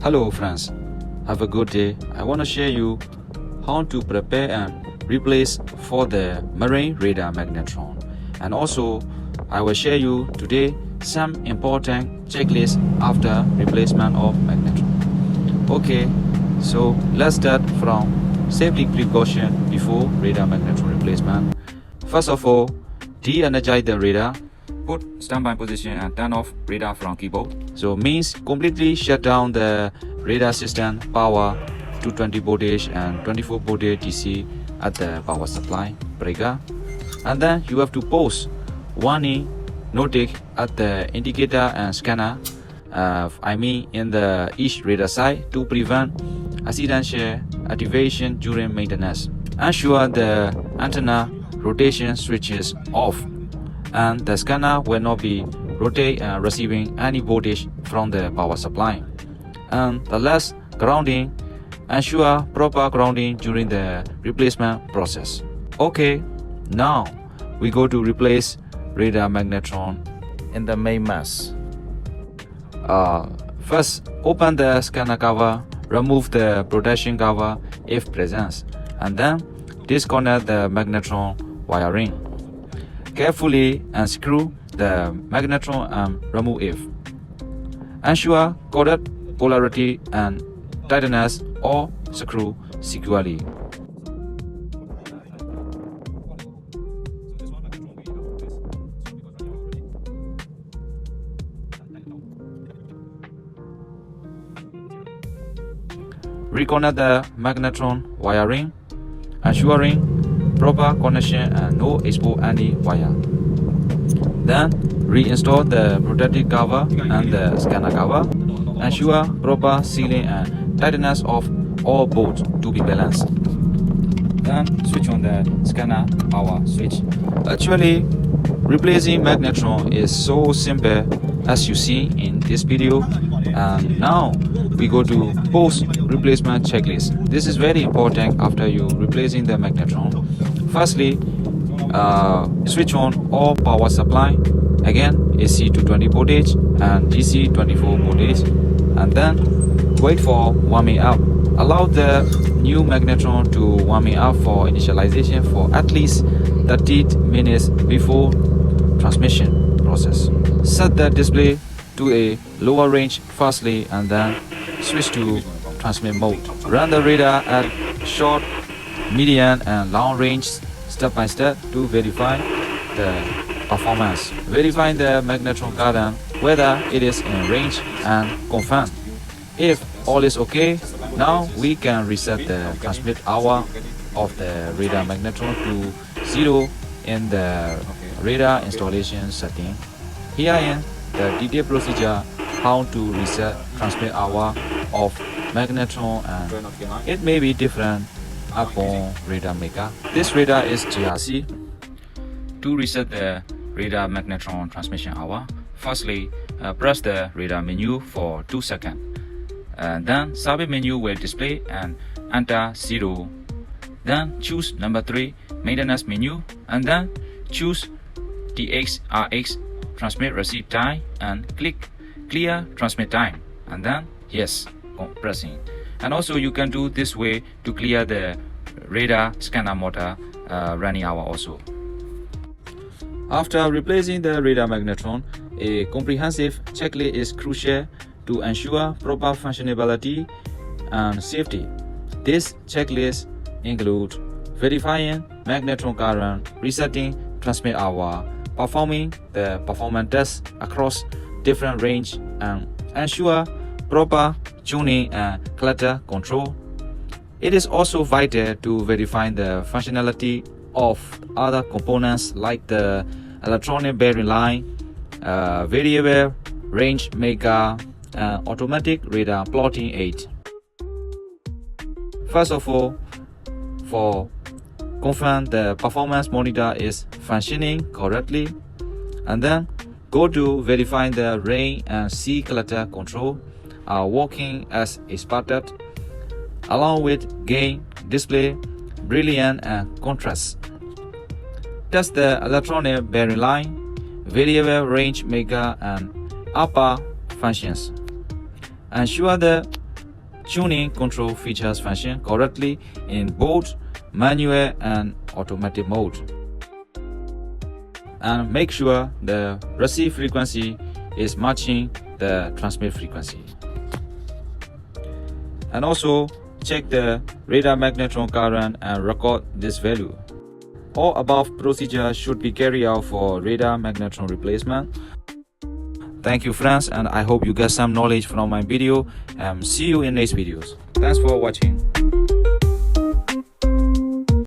Hello friends, have a good day. I want to share you how to prepare and replace for the marine radar magnetron, and also I will share you today some important checklist after replacement of magnetron. Okay, so let's start from safety precaution before radar magnetron replacement. First of all, de-energize the radar. Put standby position and turn off radar from keyboard. So means completely shut down the radar system power 220 voltage and 24 voltage DC at the power supply breaker. And then you have to post warning notice at the indicator and scanner, in the each radar side to prevent accidental activation during maintenance. Ensure the antenna rotation switch is off and the scanner will not be receiving any voltage from the power supply. And the last, grounding. Ensure proper grounding during the replacement process. Okay, now we go to replace radar magnetron in the main mass. First, open the scanner cover, remove the protection cover if present, and then disconnect the magnetron wiring. Carefully unscrew the magnetron and remove it. Ensure correct polarity and tightness or screw securely. Reconnect the magnetron wiring, ensuring proper connection and no expose any wire. Then reinstall the protective cover and the scanner cover. Ensure proper sealing and tightness of all bolts to be balanced. Then switch on the scanner power switch. Actually, replacing magnetron is so simple as you see in this video. And now we go to post replacement checklist. This is very important after you replacing the magnetron. Firstly, switch on all power supply, again AC 220 voltage and DC 24 voltage, and then wait for warming up. Allow the new magnetron to warming up for initialization for at least 30 minutes before transmission process. Set the display to a lower range firstly and then switch to transmit mode. Run the radar at short, medium and long range step by step to verify the performance. Verify the magnetron current whether it is in range and confirm. If all is okay, now we can reset the transmit hour of the radar magnetron to 0 in the radar installation setting. Here in the detailed procedure how to reset transmit hour of magnetron, and it may be different upon radar maker. This radar is JRC. To reset the radar magnetron transmission hour, firstly press the radar menu for 2 seconds. And then service menu will display and enter 0. Then choose number 3 maintenance menu and then choose TX RX transmit receive time and click clear transmit time and then yes pressing. And also you can do this way to clear the radar scanner motor running hour also. After replacing the radar magnetron, a comprehensive checklist is crucial to ensure proper functionality and safety. This checklist includes verifying magnetron current, resetting transmit hour, performing the performance tests across different range, and ensure proper tuning and clutter control. It is also vital to verify the functionality of other components like the electronic bearing line, variable range maker, and automatic radar plotting aid. First of all, for confirm the performance monitor is functioning correctly, and then go to verify the rain and sea clutter control are working as expected, along with gain, display, brilliance and contrast. Test the electronic bearing line, variable range maker and upper functions. Ensure the tuning control features function correctly in both manual and automatic mode. And make sure the receive frequency is matching the transmit frequency. And also check the radar magnetron current and record this value. All above procedure should be carried out for radar magnetron replacement. Thank you friends, and I hope you get some knowledge from my video, and see you in next videos. Thanks for watching.